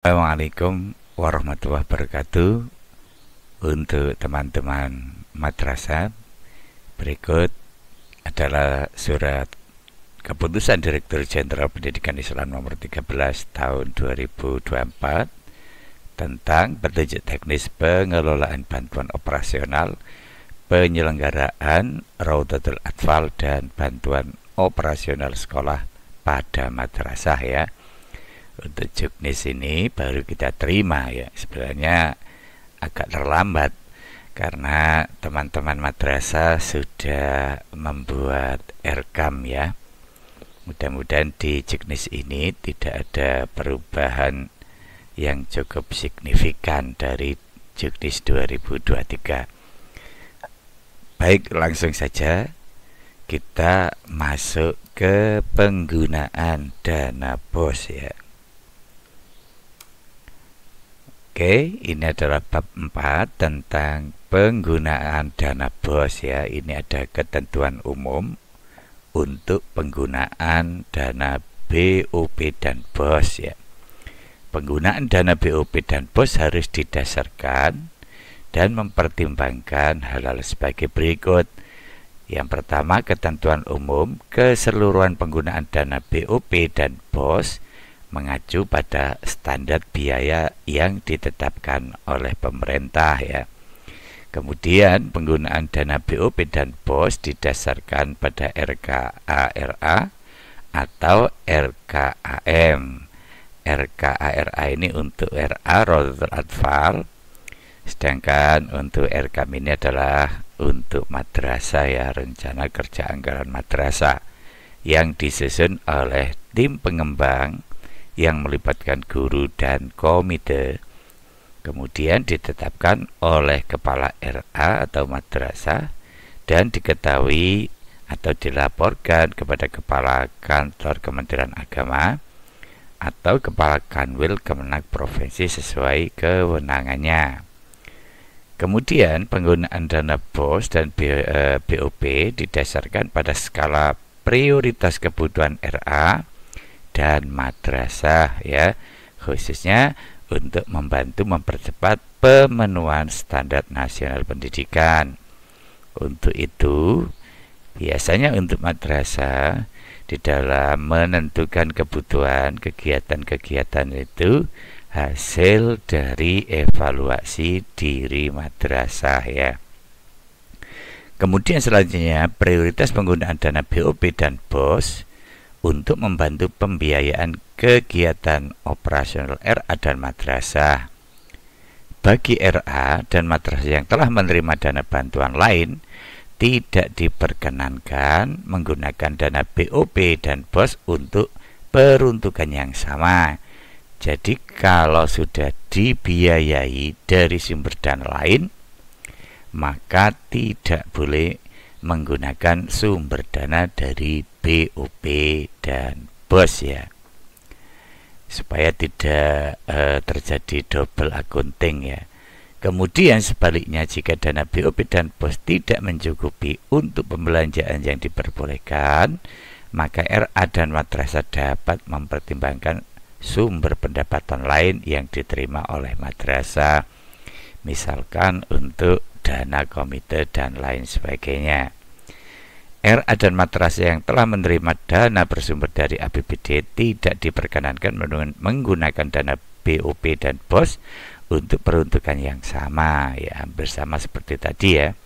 Assalamualaikum warahmatullahi wabarakatuh. Untuk teman-teman madrasah, berikut adalah surat keputusan Direktur Jenderal Pendidikan Islam nomor 13 tahun 2024 tentang petunjuk teknis pengelolaan bantuan operasional, penyelenggaraan Raudatul Atfal dan bantuan operasional sekolah pada madrasah ya. Untuk juknis ini baru kita terima ya. Sebenarnya agak terlambat karena teman-teman madrasah sudah membuat rekam ya. Mudah-mudahan di juknis ini tidak ada perubahan yang cukup signifikan dari juknis 2023. Baik, langsung saja kita masuk ke penggunaan dana BOS ya. Oke, ini adalah bab 4 tentang penggunaan dana BOS ya. Ini ada ketentuan umum untuk penggunaan dana BOP dan BOS ya. Penggunaan dana BOP dan BOS harus didasarkan dan mempertimbangkan hal-hal sebagai berikut. Yang pertama, ketentuan umum keseluruhan penggunaan dana BOP dan BOS mengacu pada standar biaya yang ditetapkan oleh pemerintah ya. Kemudian penggunaan dana BOP dan BOS didasarkan pada RKARA atau RKAM. RKARA ini untuk RA Raudatul Atfal, sedangkan untuk RKAM ini adalah untuk madrasah ya, rencana kerja anggaran madrasah yang disusun oleh tim pengembang yang melibatkan guru dan komite, kemudian ditetapkan oleh kepala RA atau madrasah dan diketahui atau dilaporkan kepada kepala kantor Kementerian Agama atau kepala Kanwil Kemenak Provinsi sesuai kewenangannya. Kemudian penggunaan dana BOS dan BOP didasarkan pada skala prioritas kebutuhan RA dan madrasah ya, khususnya untuk membantu mempercepat pemenuhan standar nasional pendidikan. Untuk itu biasanya untuk madrasah di dalam menentukan kebutuhan kegiatan-kegiatan itu hasil dari evaluasi diri madrasah ya. Kemudian selanjutnya prioritas penggunaan dana BOP dan BOS untuk membantu pembiayaan kegiatan operasional RA dan madrasah. Bagi RA dan madrasah yang telah menerima dana bantuan lain, tidak diperkenankan menggunakan dana BOP dan BOS untuk peruntukan yang sama. Jadi kalau sudah dibiayai dari sumber dana lain, maka tidak boleh menggunakan sumber dana dari BOP dan BOS ya, supaya tidak terjadi double accounting ya. Kemudian sebaliknya, jika dana BOP dan BOS tidak mencukupi untuk pembelanjaan yang diperbolehkan, maka RA dan madrasah dapat mempertimbangkan sumber pendapatan lain yang diterima oleh madrasah, misalkan untuk dana komite dan lain sebagainya. RA dan madrasah yang telah menerima dana bersumber dari APBD tidak diperkenankan menggunakan dana BOP dan BOS untuk peruntukan yang sama ya, hampir sama seperti tadi ya.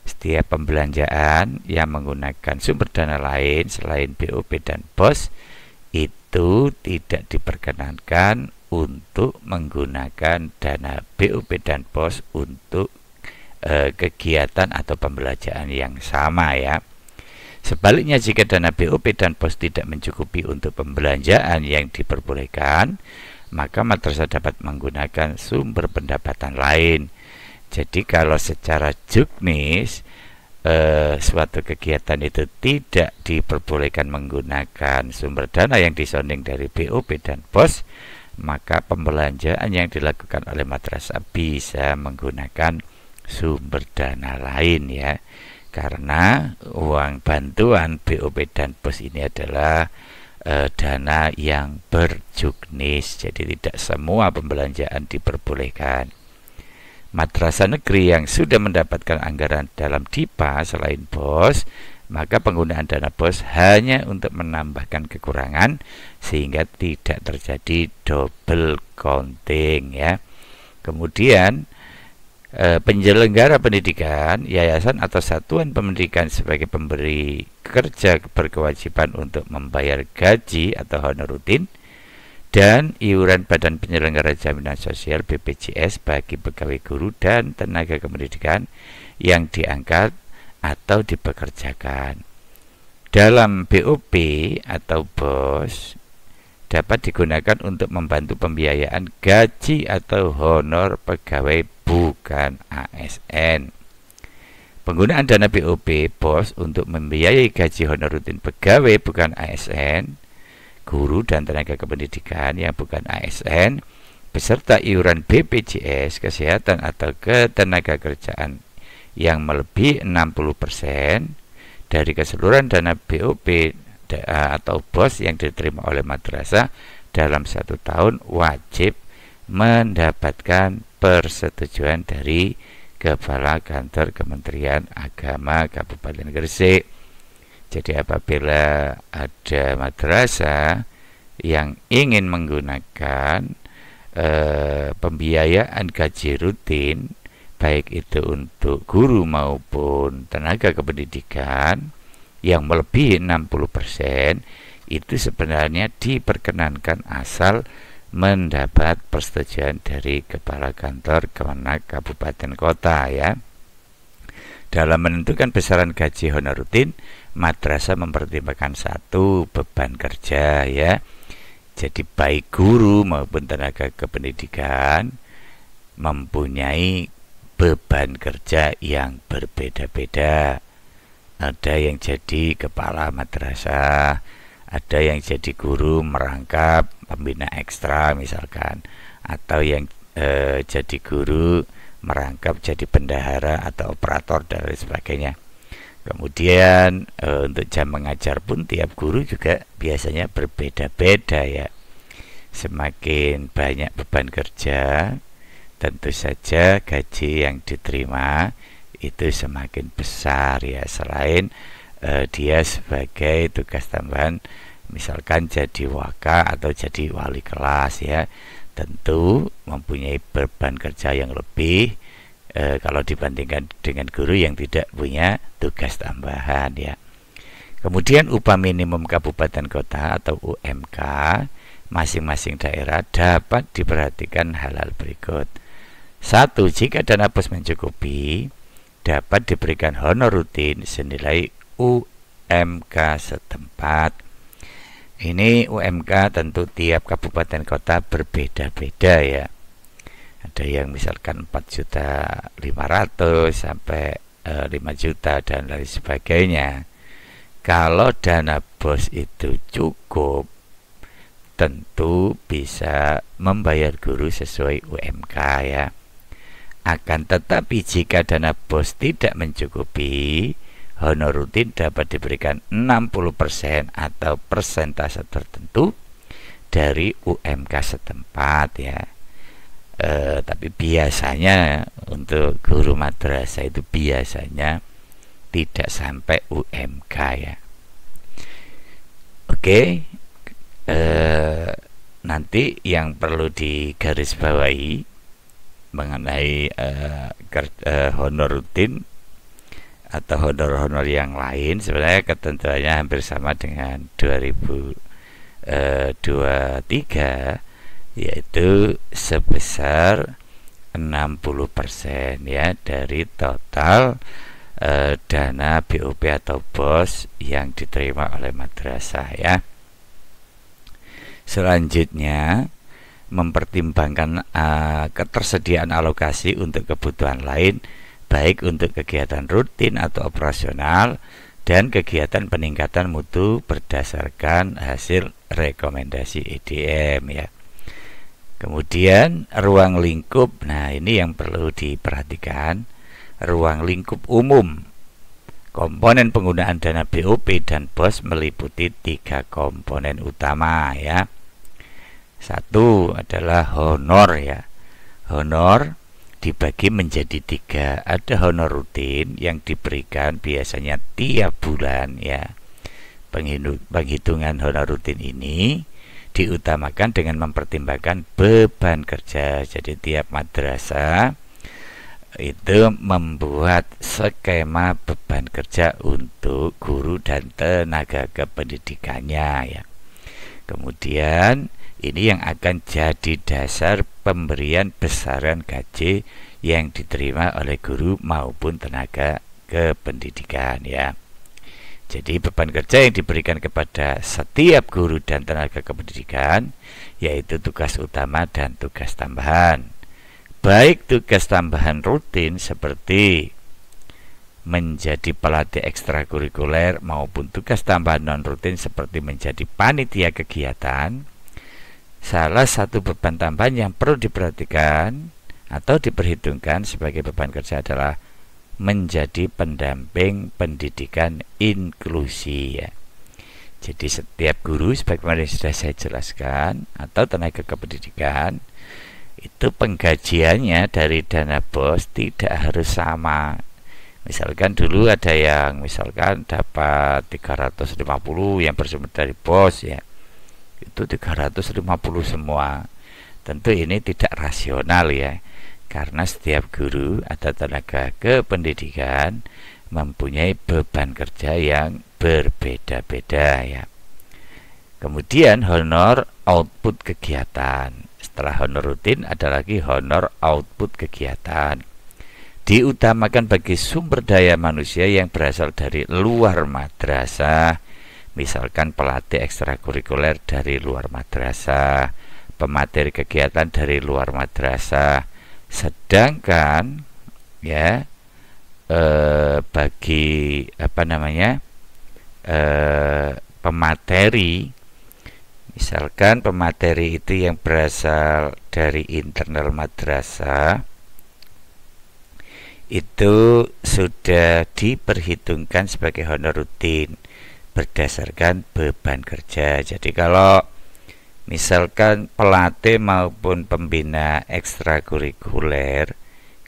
Setiap pembelanjaan yang menggunakan sumber dana lain selain BOP dan BOS itu tidak diperkenankan untuk menggunakan dana BOP dan BOS untuk kegiatan atau pembelanjaan yang sama ya. Sebaliknya, jika dana BOP dan BOS tidak mencukupi untuk pembelanjaan yang diperbolehkan, maka madrasah dapat menggunakan sumber pendapatan lain. Jadi kalau secara juknis suatu kegiatan itu tidak diperbolehkan menggunakan sumber dana yang disonding dari BOP dan BOS, maka pembelanjaan yang dilakukan oleh madrasah bisa menggunakan sumber dana lain ya, karena uang bantuan BOP dan BOS ini adalah dana yang berjuknis. Jadi tidak semua pembelanjaan diperbolehkan. Madrasah negeri yang sudah mendapatkan anggaran dalam DIPA selain BOS, maka penggunaan dana BOS hanya untuk menambahkan kekurangan sehingga tidak terjadi double counting ya. Kemudian penyelenggara pendidikan, yayasan atau satuan pendidikan sebagai pemberi kerja berkewajiban untuk membayar gaji atau honor rutin dan iuran Badan Penyelenggara Jaminan Sosial BPJS bagi pegawai guru dan tenaga kependidikan yang diangkat atau dipekerjakan. Dalam BOP atau BOS dapat digunakan untuk membantu pembiayaan gaji atau honor pegawai bukan ASN. Penggunaan dana BOP BOS untuk membiayai gaji honor rutin pegawai bukan ASN, guru dan tenaga kependidikan yang bukan ASN, beserta iuran BPJS Kesehatan atau ketenaga kerjaan yang melebihi 60% dari keseluruhan dana BOP atau BOS yang diterima oleh madrasah dalam 1 tahun wajib mendapatkan persetujuan dari Kepala Kantor Kementerian Agama Kabupaten Gresik. Jadi apabila ada madrasah yang ingin menggunakan pembiayaan gaji rutin, baik itu untuk guru maupun tenaga kependidikan yang melebihi 60%, itu sebenarnya diperkenankan asal mendapat persetujuan dari Kepala Kantor Kemenak Kabupaten Kota ya. Dalam menentukan besaran gaji honor rutin, madrasah mempertimbangkan satu, beban kerja ya. Jadi baik guru maupun tenaga kependidikan mempunyai beban kerja yang berbeda-beda. Ada yang jadi kepala madrasah, ada yang jadi guru merangkap pembina ekstra misalkan, atau yang jadi guru merangkap jadi bendahara atau operator dan lain sebagainya. Kemudian untuk jam mengajar pun tiap guru juga biasanya berbeda-beda ya. Semakin banyak beban kerja, tentu saja gaji yang diterima itu semakin besar ya. Selain dia sebagai tugas tambahan, misalkan jadi waka atau jadi wali kelas ya, tentu mempunyai beban kerja yang lebih kalau dibandingkan dengan guru yang tidak punya tugas tambahan ya. Kemudian upah minimum kabupaten kota atau UMK masing-masing daerah dapat diperhatikan hal-hal berikut. 1. Jika dana BOS mencukupi, dapat diberikan honor rutin senilai UMK setempat. Ini UMK tentu tiap kabupaten kota berbeda-beda ya. Ada yang misalkan 4.500.000 sampai 5 juta dan lain sebagainya. Kalau dana BOS itu cukup, tentu bisa membayar guru sesuai UMK ya. Akan tetapi jika dana BOS tidak mencukupi, honor rutin dapat diberikan 60% atau persentase tertentu dari UMK setempat ya. Tapi biasanya untuk guru madrasah itu biasanya tidak sampai UMK ya. Oke, nanti yang perlu digarisbawahi mengenai honor rutin atau honor-honor yang lain, sebenarnya ketentuannya hampir sama dengan 2023, yaitu sebesar 60% ya dari total dana BOP atau BOS yang diterima oleh madrasah ya. Selanjutnya mempertimbangkan ketersediaan alokasi untuk kebutuhan lain, baik untuk kegiatan rutin atau operasional dan kegiatan peningkatan mutu berdasarkan hasil rekomendasi EDM ya. Kemudian ruang lingkup, nah ini yang perlu diperhatikan, ruang lingkup umum Komponen penggunaan dana BOP dan BOS meliputi 3 komponen utama ya. Satu adalah honor ya. Honor dibagi menjadi 3. Ada honor rutin yang diberikan biasanya tiap bulan ya. Penghitungan honor rutin ini diutamakan dengan mempertimbangkan beban kerja. Jadi tiap madrasah itu membuat skema beban kerja untuk guru dan tenaga kependidikannya ya. Kemudian ini yang akan jadi dasar pemberian besaran gaji yang diterima oleh guru maupun tenaga kependidikan ya. Jadi beban kerja yang diberikan kepada setiap guru dan tenaga kependidikan yaitu tugas utama dan tugas tambahan. Baik tugas tambahan rutin seperti menjadi pelatih ekstrakurikuler maupun tugas tambahan non rutin seperti menjadi panitia kegiatan. Salah satu beban tambahan yang perlu diperhatikan atau diperhitungkan sebagai beban kerja adalah menjadi pendamping pendidikan inklusi ya. Jadi setiap guru sebagaimana yang sudah saya jelaskan atau tenaga kependidikan itu penggajiannya dari dana BOS tidak harus sama. Misalkan dulu ada yang misalkan dapat 350 yang bersumber dari BOS ya. Itu 350 semua. Tentu ini tidak rasional ya. Karena setiap guru atau tenaga kependidikan mempunyai beban kerja yang berbeda-beda ya. Kemudian honor output kegiatan. Setelah honor rutin ada lagi honor output kegiatan. Diutamakan bagi sumber daya manusia yang berasal dari luar madrasah, misalkan pelatih ekstrakurikuler dari luar madrasah, pemateri kegiatan dari luar madrasah. Sedangkan ya bagi pemateri, misalkan pemateri itu yang berasal dari internal madrasah, itu sudah diperhitungkan sebagai honor rutin berdasarkan beban kerja. Jadi kalau misalkan pelatih maupun pembina ekstrakurikuler,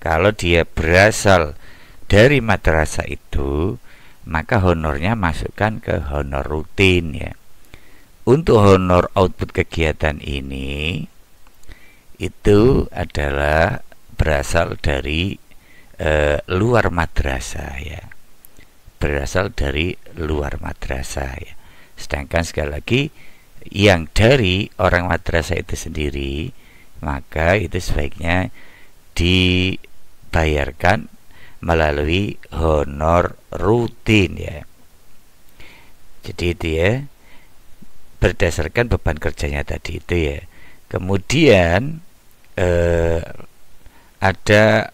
kalau dia berasal dari madrasah itu, maka honornya masukkan ke honor rutin ya. Untuk honor output kegiatan ini itu adalah berasal dari luar madrasah ya. Berasal dari luar madrasah ya. Sedangkan sekali lagi yang dari orang madrasah itu sendiri, maka itu sebaiknya dibayarkan melalui honor rutin ya. Jadi itu ya, berdasarkan beban kerjanya tadi itu ya. Kemudian ada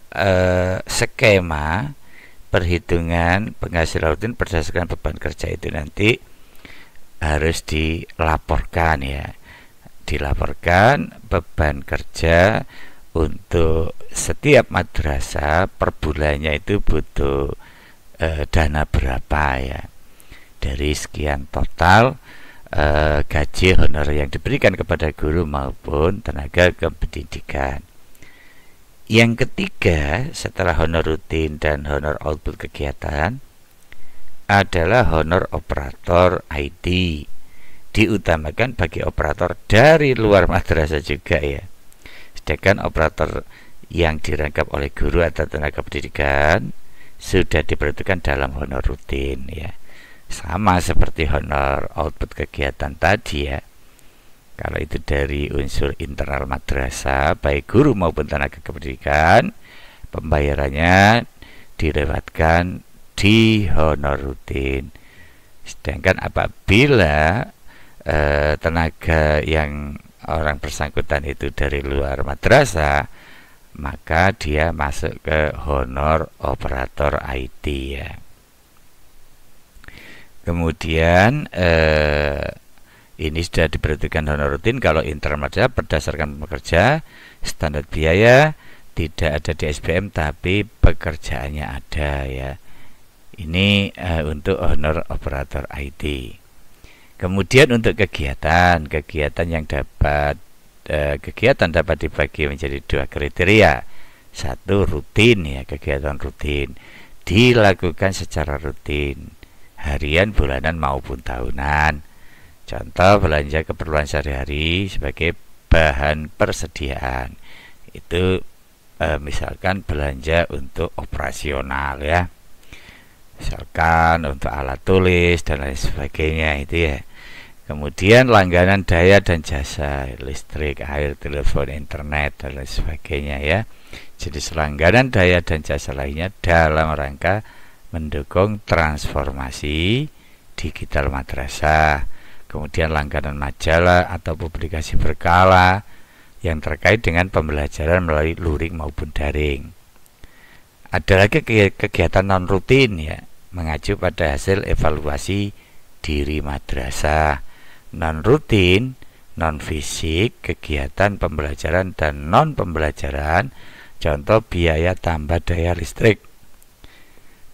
skema perhitungan penghasilan rutin berdasarkan beban kerja itu nanti harus dilaporkan ya. Dilaporkan beban kerja untuk setiap madrasah per bulannya itu butuh dana berapa ya. Dari sekian total gaji honor yang diberikan kepada guru maupun tenaga kependidikan. Yang ketiga setelah honor rutin dan honor output kegiatan adalah honor operator IT. Diutamakan bagi operator dari luar madrasah juga ya. Sedangkan operator yang dirangkap oleh guru atau tenaga pendidikan sudah diperhitungkan dalam honor rutin ya. Sama seperti honor output kegiatan tadi ya. Kalau itu dari unsur internal madrasah, baik guru maupun tenaga kependidikan, pembayarannya dilewatkan di honor rutin. Sedangkan apabila tenaga yang orang bersangkutan itu dari luar madrasah, maka dia masuk ke honor operator IT ya. Kemudian ini sudah diperhitungkan honor rutin kalau internal madrasah berdasarkan pekerja, standar biaya tidak ada di SBM tapi pekerjaannya ada ya. Ini untuk honor operator IT. Kemudian untuk kegiatan yang dapat kegiatan dapat dibagi menjadi dua kriteria. Satu, rutin ya, kegiatan rutin dilakukan secara rutin, harian, bulanan maupun tahunan. Contoh, belanja keperluan sehari-hari sebagai bahan persediaan. Itu misalkan belanja untuk operasional ya. Misalkan untuk alat tulis dan lain sebagainya itu ya. Kemudian langganan daya dan jasa, listrik, air, telepon, internet dan lain sebagainya ya. Jenis langganan daya dan jasa lainnya dalam rangka mendukung transformasi digital madrasah. Kemudian langganan majalah atau publikasi berkala yang terkait dengan pembelajaran melalui luring maupun daring. Ada lagi kegiatan non rutin ya, mengacu pada hasil evaluasi diri madrasah. Non rutin, non fisik, kegiatan pembelajaran dan non pembelajaran, contoh biaya tambah daya listrik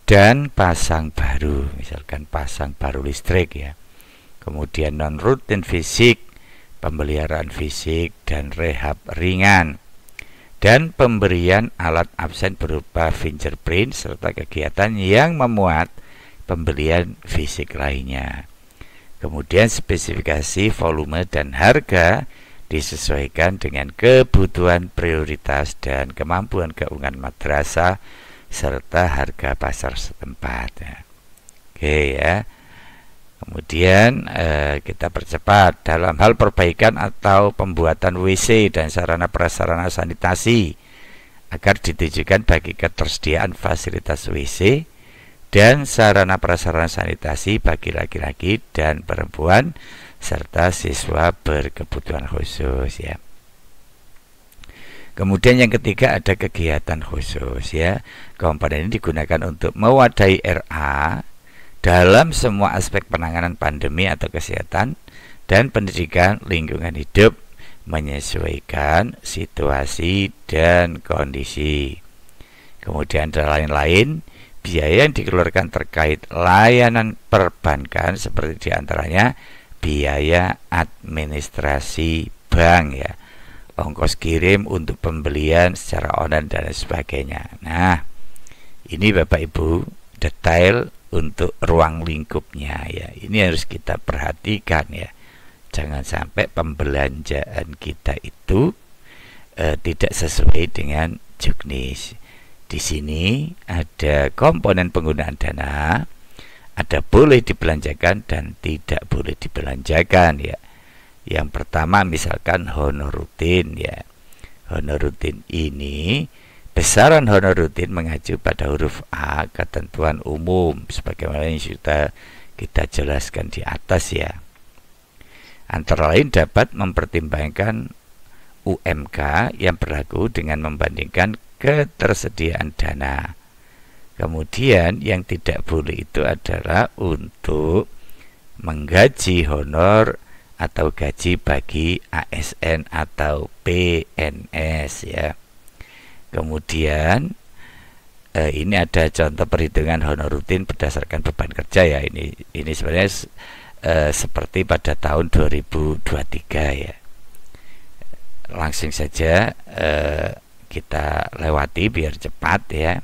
dan pasang baru, misalkan pasang baru listrik ya. Kemudian non rutin fisik, pemeliharaan fisik dan rehab ringan, dan pemberian alat absen berupa fingerprint serta kegiatan yang memuat pembelian fisik lainnya. Kemudian spesifikasi, volume, dan harga disesuaikan dengan kebutuhan, prioritas, dan kemampuan keuangan madrasah serta harga pasar setempat ya. Oke ya. Kemudian kita percepat dalam hal perbaikan atau pembuatan WC dan sarana prasarana sanitasi agar ditujukan bagi ketersediaan fasilitas WC dan sarana prasarana sanitasi bagi laki-laki dan perempuan serta siswa berkebutuhan khusus ya. Kemudian yang ketiga ada kegiatan khusus ya. Komponen ini digunakan untuk mewadahi RA dalam semua aspek penanganan pandemi atau kesehatan dan pendidikan lingkungan hidup menyesuaikan situasi dan kondisi. Kemudian ada lain-lain biaya yang dikeluarkan terkait layanan perbankan seperti diantaranya biaya administrasi bank ya, ongkos kirim untuk pembelian secara online dan sebagainya. Nah, ini Bapak Ibu detail untuk ruang lingkupnya ya. Ini harus kita perhatikan ya. Jangan sampai pembelanjaan kita itu tidak sesuai dengan juknis. Di sini ada komponen penggunaan dana, ada boleh dibelanjakan dan tidak boleh dibelanjakan ya. Yang pertama misalkan honor rutin ya. Honor rutin ini, besaran honor rutin mengacu pada huruf A ketentuan umum sebagaimana yang sudah kita jelaskan di atas ya. Antara lain dapat mempertimbangkan UMK yang berlaku dengan membandingkan ketersediaan dana. Kemudian yang tidak boleh itu adalah untuk menggaji honor atau gaji bagi ASN atau PNS ya. Kemudian ini ada contoh perhitungan honor rutin berdasarkan beban kerja ya. Ini sebenarnya seperti pada tahun 2023 ya. Langsung saja kita lewati biar cepat ya.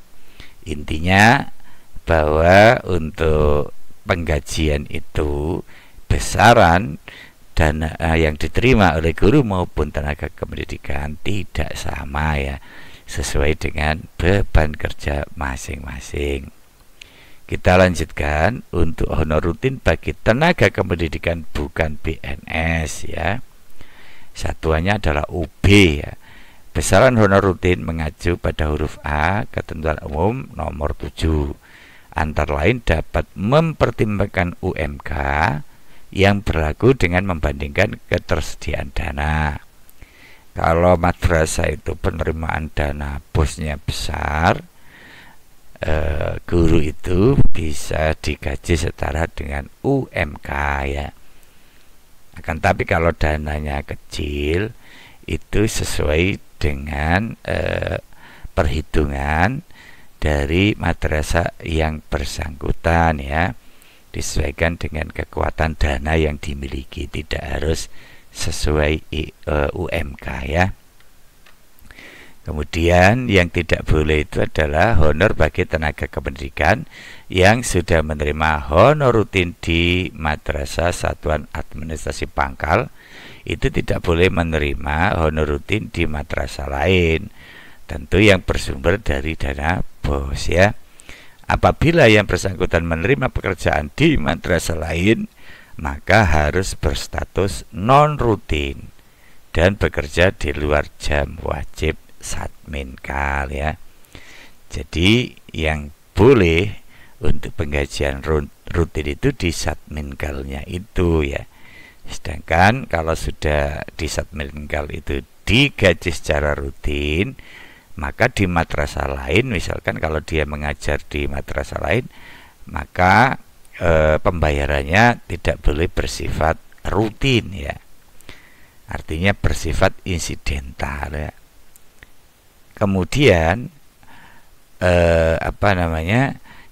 Intinya bahwa untuk penggajian itu besaran dana yang diterima oleh guru maupun tenaga kependidikan tidak sama ya, sesuai dengan beban kerja masing-masing. Kita lanjutkan untuk honor rutin bagi tenaga kependidikan bukan PNS ya. Satuannya adalah UB ya. Besaran honor rutin mengacu pada huruf A ketentuan umum nomor 7. Antara lain dapat mempertimbangkan UMK yang berlaku dengan membandingkan ketersediaan dana. Kalau madrasah itu penerimaan dana bosnya besar, guru itu bisa digaji setara dengan UMK ya. Akan tapi kalau dananya kecil itu sesuai dengan perhitungan dari madrasah yang bersangkutan ya, disesuaikan dengan kekuatan dana yang dimiliki, tidak harus sesuai UMK ya. Kemudian yang tidak boleh itu adalah honor bagi tenaga kependidikan yang sudah menerima honor rutin di Madrasah Satuan Administrasi Pangkal. Itu tidak boleh menerima honor rutin di madrasah lain, tentu yang bersumber dari dana BOS ya. Apabila yang bersangkutan menerima pekerjaan di madrasah lain, maka harus berstatus non rutin dan bekerja di luar jam wajib Satminkal ya. Jadi yang boleh untuk penggajian rutin itu di Satminkalnya itu ya. Sedangkan kalau sudah di Satminkal itu digaji secara rutin, maka di madrasah lain, misalkan kalau dia mengajar di madrasah lain, maka pembayarannya tidak boleh bersifat rutin ya. Artinya bersifat insidental ya. Kemudian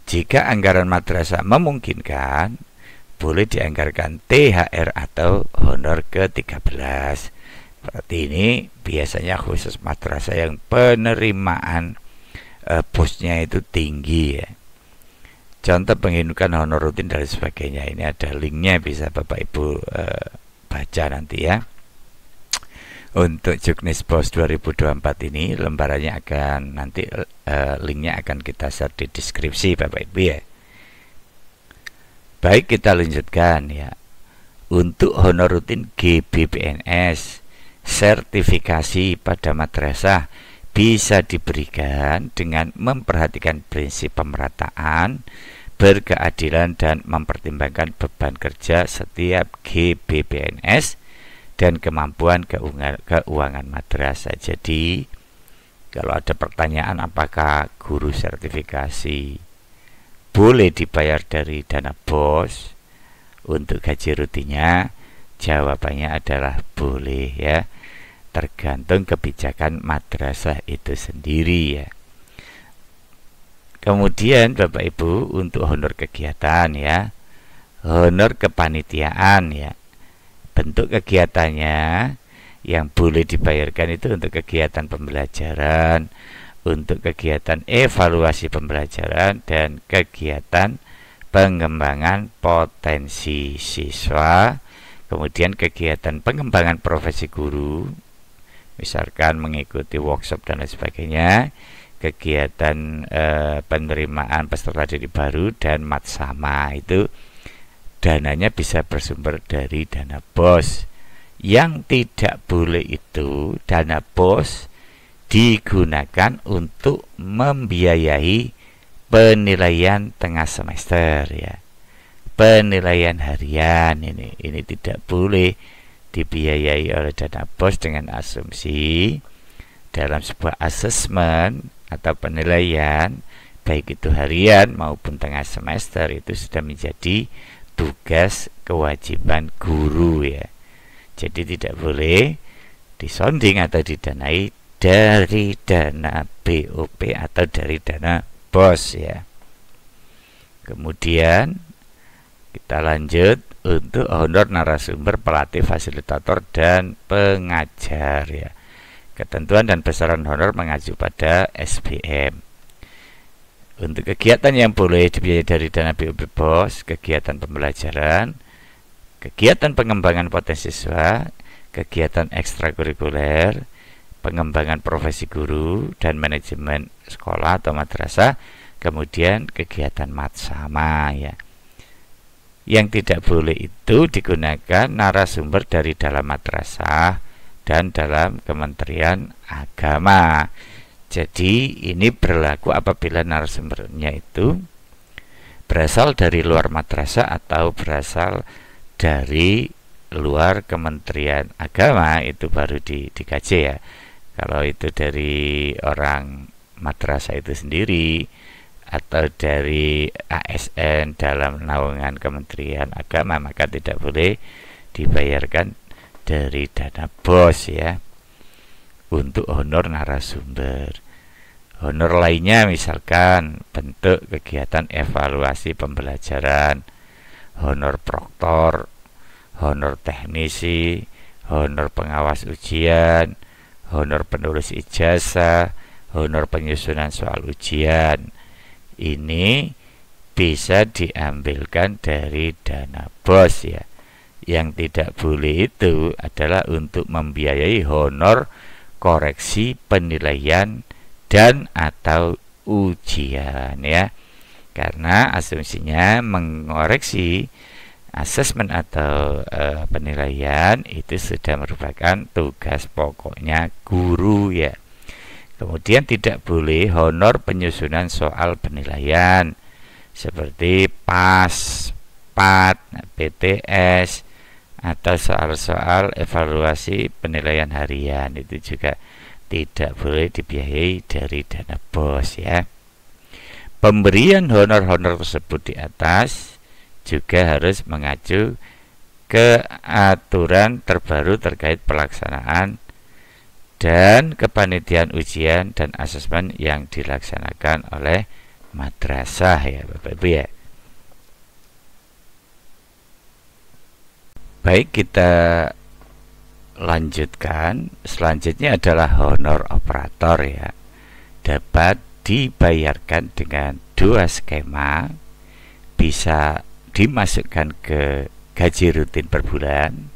jika anggaran madrasah memungkinkan, boleh dianggarkan THR atau honor ke-13. Berarti ini biasanya khusus madrasah yang penerimaan bosnya itu tinggi ya. Contoh penghidupan honor rutin dan sebagainya, ini ada linknya, bisa Bapak Ibu baca nanti ya. Untuk Juknis BOS 2024 ini lembarannya akan nanti linknya akan kita share di deskripsi Bapak Ibu ya. Baik, kita lanjutkan ya. Untuk honor rutin GBPNS, sertifikasi pada madrasah bisa diberikan dengan memperhatikan prinsip pemerataan, berkeadilan, dan mempertimbangkan beban kerja setiap GBPNS dan kemampuan keuangan madrasah. Jadi kalau ada pertanyaan apakah guru sertifikasi boleh dibayar dari dana BOS untuk gaji rutinnya, jawabannya adalah boleh ya, tergantung kebijakan madrasah itu sendiri ya. Kemudian Bapak Ibu, untuk honor kegiatan ya, honor kepanitiaan ya, bentuk kegiatannya yang boleh dibayarkan itu untuk kegiatan pembelajaran, untuk kegiatan evaluasi pembelajaran, dan kegiatan pengembangan potensi siswa. Kemudian kegiatan pengembangan profesi guru, misalkan mengikuti workshop dan lain sebagainya, kegiatan penerimaan peserta didik baru dan matsama, itu dananya bisa bersumber dari dana BOS. Yang tidak boleh itu dana BOS digunakan untuk membiayai penilaian tengah semester ya. Penilaian harian ini tidak boleh dibiayai oleh dana BOS dengan asumsi dalam sebuah asesmen atau penilaian, baik itu harian maupun tengah semester, itu sudah menjadi tugas kewajiban guru ya. Jadi tidak boleh disonding atau didanai dari dana BOP atau dari dana BOS ya. Kemudian kita lanjut untuk honor narasumber, pelatih, fasilitator, dan pengajar ya. Ketentuan dan besaran honor mengacu pada SBM. Untuk kegiatan yang boleh dibiayai dari dana BOP BOS, kegiatan pembelajaran, kegiatan pengembangan potensi siswa, kegiatan ekstrakurikuler, pengembangan profesi guru dan manajemen sekolah atau madrasah, kemudian kegiatan matsama ya. Yang tidak boleh itu digunakan narasumber dari dalam madrasah dan dalam Kementerian Agama. Jadi ini berlaku apabila narasumbernya itu berasal dari luar madrasah atau berasal dari luar Kementerian Agama, itu baru dikaji ya. Kalau itu dari orang madrasah itu sendiri atau dari ASN dalam naungan Kementerian Agama, maka tidak boleh dibayarkan dari dana BOS ya untuk honor narasumber. Honor lainnya misalkan bentuk kegiatan evaluasi pembelajaran, honor proktor, honor teknisi, honor pengawas ujian, honor penulis ijazah, honor penyusunan soal ujian. Ini bisa diambilkan dari dana BOS ya. Yang tidak boleh itu adalah untuk membiayai honor koreksi penilaian dan atau ujian ya. Karena asumsinya mengoreksi asesmen atau penilaian itu sudah merupakan tugas pokoknya guru ya. Kemudian tidak boleh honor penyusunan soal penilaian seperti PAS, PAT, PTS, atau soal-soal evaluasi penilaian harian. Itu juga tidak boleh dibiayai dari dana BOS ya. Pemberian honor-honor tersebut di atas juga harus mengacu ke aturan terbaru terkait pelaksanaan dan kepanitiaan ujian dan asesmen yang dilaksanakan oleh madrasah ya Bapak Ibu ya. Baik, kita lanjutkan. Selanjutnya adalah honor operator ya. Dapat dibayarkan dengan dua skema. Bisa dimasukkan ke gaji rutin per bulan,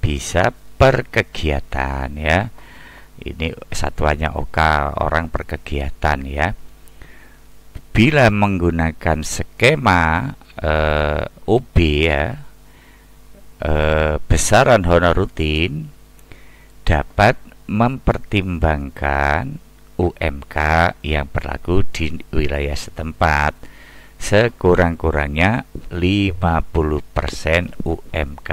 bisa per kegiatan ya. Ini satuannya OK, orang per kegiatan ya. Bila menggunakan skema OB ya, besaran honor rutin dapat mempertimbangkan UMK yang berlaku di wilayah setempat, sekurang-kurangnya 50% UMK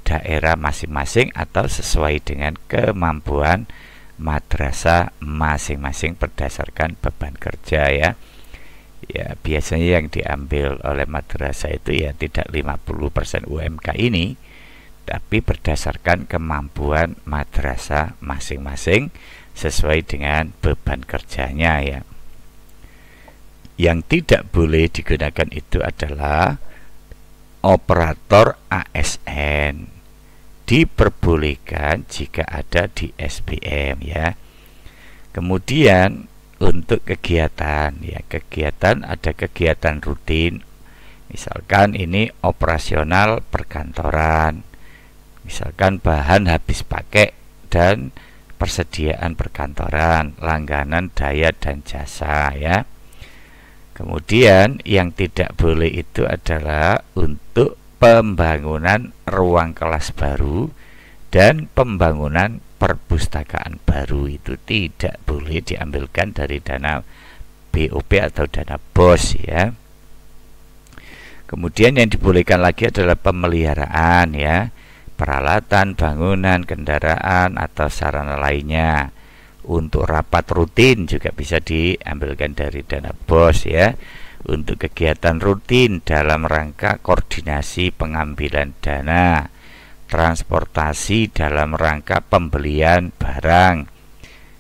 daerah masing-masing atau sesuai dengan kemampuan madrasah masing-masing berdasarkan beban kerja ya. Ya, biasanya yang diambil oleh madrasah itu ya tidak 50% UMK ini, tapi berdasarkan kemampuan madrasah masing-masing sesuai dengan beban kerjanya ya. Yang tidak boleh digunakan itu adalah operator ASN. Diperbolehkan jika ada di SBM ya. Kemudian untuk kegiatan ya, kegiatan ada kegiatan rutin, misalkan ini operasional perkantoran, misalkan bahan habis pakai dan persediaan perkantoran, langganan daya dan jasa ya. Kemudian yang tidak boleh itu adalah untuk pembangunan ruang kelas baru dan pembangunan perpustakaan baru, itu tidak boleh diambilkan dari dana BOP atau dana BOS ya. Kemudian yang dibolehkan lagi adalah pemeliharaan ya, peralatan, bangunan, kendaraan atau sarana lainnya. Untuk rapat rutin juga bisa diambilkan dari dana BOS ya. Untuk kegiatan rutin dalam rangka koordinasi pengambilan dana, transportasi dalam rangka pembelian barang,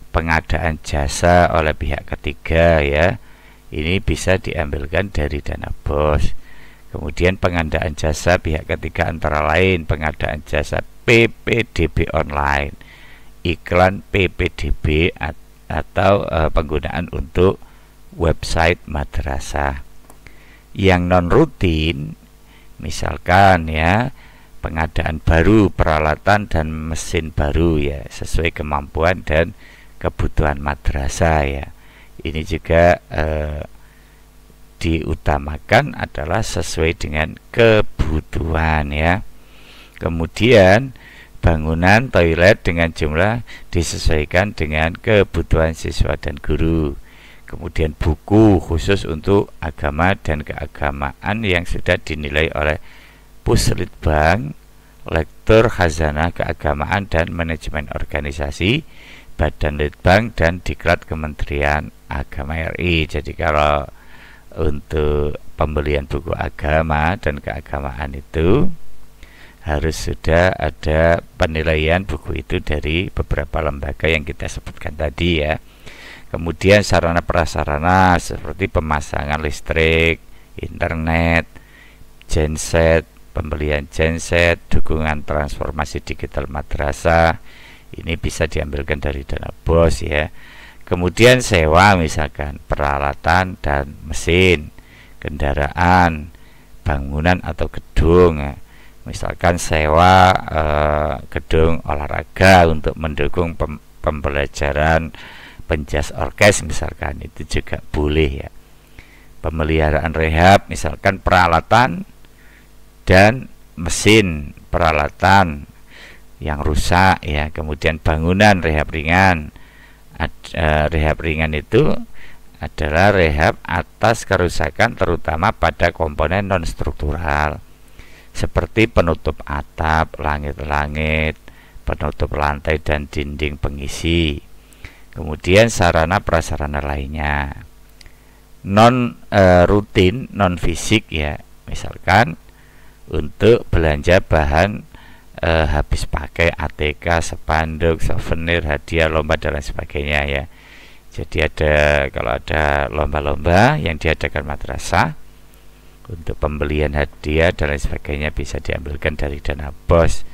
pengadaan jasa oleh pihak ketiga ya, ini bisa diambilkan dari dana BOS. Kemudian pengadaan jasa pihak ketiga antara lain pengadaan jasa PPDB online, iklan PPDB atau penggunaan untuk website madrasah. Yang non rutin misalkan ya, pengadaan baru peralatan dan mesin baru ya, sesuai kemampuan dan kebutuhan madrasah ya. Ini juga diutamakan adalah sesuai dengan kebutuhan ya. Kemudian bangunan toilet dengan jumlah disesuaikan dengan kebutuhan siswa dan guru. Kemudian buku khusus untuk agama dan keagamaan yang sudah dinilai oleh Puslitbang, Lektur Khazanah Keagamaan dan Manajemen Organisasi, Badan Litbang dan Diklat Kementerian Agama RI. Jadi kalau untuk pembelian buku agama dan keagamaan itu harus sudah ada penilaian buku itu dari beberapa lembaga yang kita sebutkan tadi ya. Kemudian sarana prasarana seperti pemasangan listrik, internet, genset, pembelian genset, dukungan transformasi digital madrasah, ini bisa diambilkan dari dana BOS ya. Kemudian sewa misalkan peralatan dan mesin, kendaraan, bangunan atau gedung ya. Misalkan sewa gedung olahraga untuk mendukung pembelajaran penjas orkes misalkan, itu juga boleh ya. Pemeliharaan rehab misalkan peralatan dan mesin peralatan yang rusak ya. Kemudian bangunan rehab ringan. Rehab ringan itu adalah rehab atas kerusakan terutama pada komponen non struktural seperti penutup atap, langit-langit, penutup lantai dan dinding pengisi. Kemudian sarana prasarana lainnya non rutin, non fisik ya, misalkan untuk belanja bahan habis pakai, ATK, spanduk, souvenir, hadiah, lomba dan lain sebagainya ya. Jadi kalau ada lomba-lomba yang diadakan madrasah untuk pembelian hadiah dan lain sebagainya bisa diambilkan dari dana BOS.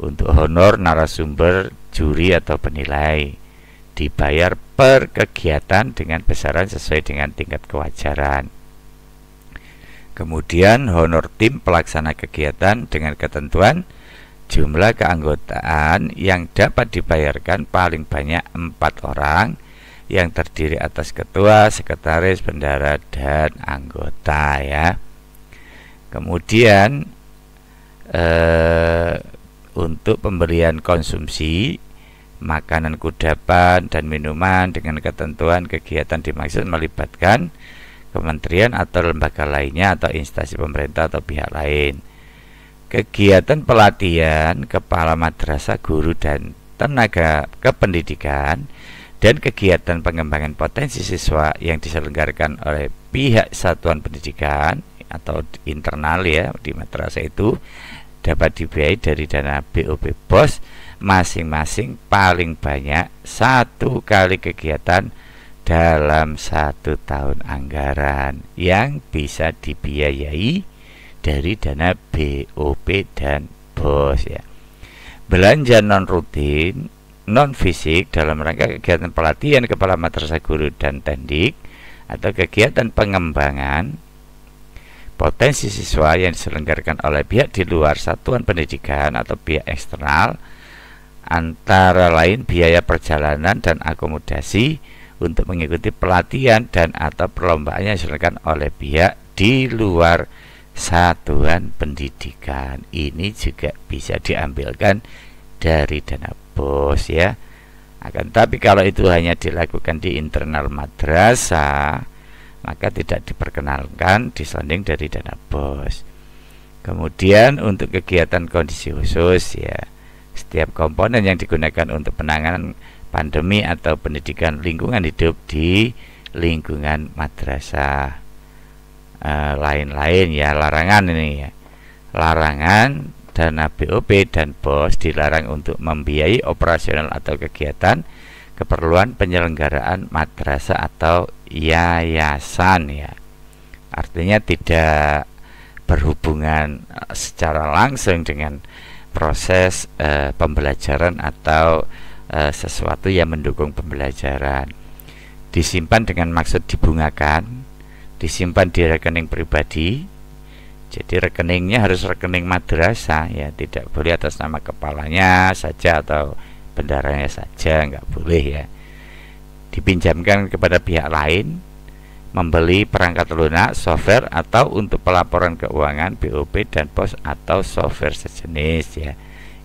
Untuk honor narasumber, juri atau penilai dibayar per kegiatan dengan besaran sesuai dengan tingkat kewajaran. Kemudian honor tim pelaksana kegiatan dengan ketentuan jumlah keanggotaan yang dapat dibayarkan paling banyak 4 orang yang terdiri atas ketua, sekretaris, bendahara, dan anggota ya. Kemudian untuk pemberian konsumsi makanan kudapan dan minuman dengan ketentuan kegiatan dimaksud melibatkan kementerian atau lembaga lainnya atau instansi pemerintah atau pihak lain. Kegiatan pelatihan kepala madrasah, guru dan tenaga kependidikan dan kegiatan pengembangan potensi siswa yang diselenggarakan oleh pihak satuan pendidikan atau internal ya di madrasah itu dapat dibiayai dari dana BOP BOS masing-masing paling banyak 1 kali kegiatan dalam 1 tahun anggaran yang bisa dibiayai dari dana BOP dan BOS ya. Belanja non rutin, non fisik dalam rangka kegiatan pelatihan kepala madrasah, guru dan tendik atau kegiatan pengembangan potensi siswa yang diselenggarakan oleh pihak di luar satuan pendidikan atau pihak eksternal, antara lain biaya perjalanan dan akomodasi untuk mengikuti pelatihan dan atau perlombaan yang diselenggarakan oleh pihak di luar satuan pendidikan. Ini juga bisa diambilkan dari dana BOS ya. Akan tapi kalau itu hanya dilakukan di internal madrasah, maka tidak diperkenalkan disanding dari dana BOS. Kemudian untuk kegiatan kondisi khusus ya, setiap komponen yang digunakan untuk penanganan pandemi atau pendidikan lingkungan hidup di lingkungan madrasah. Lain-lain ya, larangan ini ya. Larangan dana BOP dan BOS dilarang untuk membiayai operasional atau kegiatan keperluan penyelenggaraan madrasah atau yayasan ya. Artinya tidak berhubungan secara langsung dengan proses pembelajaran atau sesuatu yang mendukung pembelajaran. Disimpan dengan maksud dibungakan, disimpan di rekening pribadi. Jadi rekeningnya harus rekening madrasah ya, tidak boleh atas nama kepalanya saja atau bendaharanya saja, nggak boleh ya. Dipinjamkan kepada pihak lain, membeli perangkat lunak, software atau untuk pelaporan keuangan BOP dan BOS atau software sejenis ya.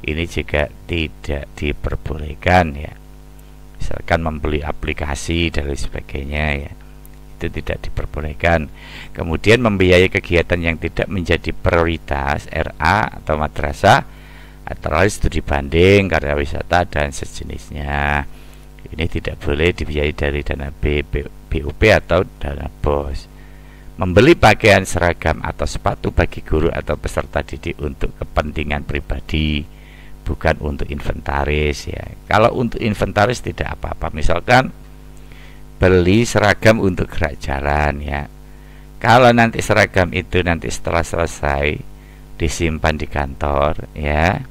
Ini juga tidak diperbolehkan ya. Misalkan membeli aplikasi dan lain sebagainya ya, itu tidak diperbolehkan. Kemudian membiayai kegiatan yang tidak menjadi prioritas RA atau madrasah atau studi banding, karya wisata dan sejenisnya. Ini tidak boleh dibiayai dari dana BOP atau dana BOS. Membeli pakaian seragam atau sepatu bagi guru atau peserta didik untuk kepentingan pribadi, bukan untuk inventaris ya. Kalau untuk inventaris tidak apa-apa. Misalkan beli seragam untuk gerak jalan ya. Kalau nanti seragam itu nanti setelah selesai disimpan di kantor ya,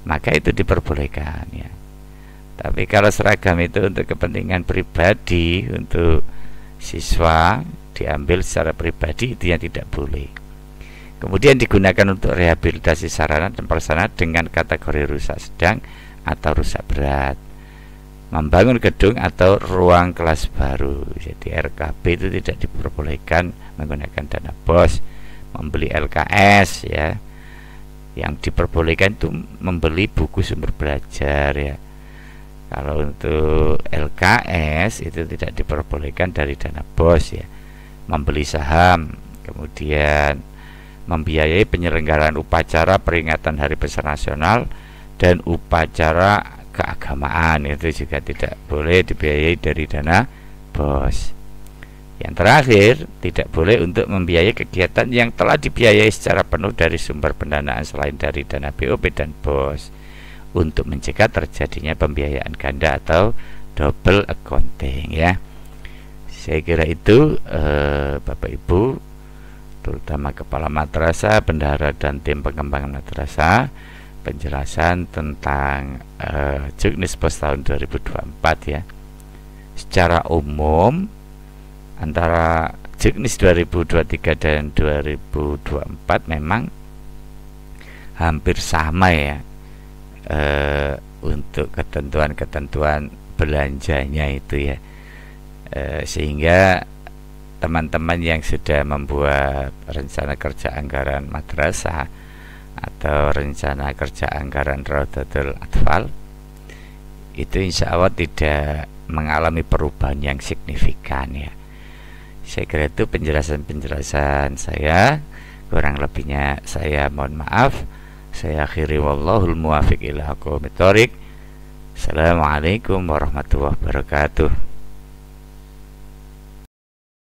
maka itu diperbolehkan ya. Tapi kalau seragam itu untuk kepentingan pribadi, untuk siswa diambil secara pribadi, itu yang tidak boleh. Kemudian digunakan untuk rehabilitasi sarana dan prasarana dengan kategori rusak sedang atau rusak berat, membangun gedung atau ruang kelas baru. Jadi RKB itu tidak diperbolehkan menggunakan dana BOS. Membeli LKS ya, yang diperbolehkan itu membeli buku sumber belajar ya. Kalau untuk LKS itu tidak diperbolehkan dari dana BOS ya. Membeli saham, kemudian membiayai penyelenggaraan upacara peringatan Hari Besar Nasional dan upacara keagamaan, itu juga tidak boleh dibiayai dari dana BOS. Yang terakhir, tidak boleh untuk membiayai kegiatan yang telah dibiayai secara penuh dari sumber pendanaan selain dari dana BOP dan BOS, untuk mencegah terjadinya pembiayaan ganda atau double accounting ya. Saya kira itu Bapak Ibu, terutama kepala madrasah, bendahara dan tim pengembangan madrasah, penjelasan tentang Juknis BOS tahun 2024 ya. Secara umum antara Juknis 2023 dan 2024 memang hampir sama ya, untuk ketentuan-ketentuan belanjanya itu ya, sehingga teman-teman yang sudah membuat rencana kerja anggaran madrasah atau rencana kerja anggaran Raudatul Atfal itu insya Allah tidak mengalami perubahan yang signifikan ya. Saya kira itu penjelasan-penjelasan saya, kurang lebihnya saya mohon maaf. Saya akhiri, wallahul muwafiq ila aqwamit thoriq. Assalamualaikum warahmatullahi wabarakatuh.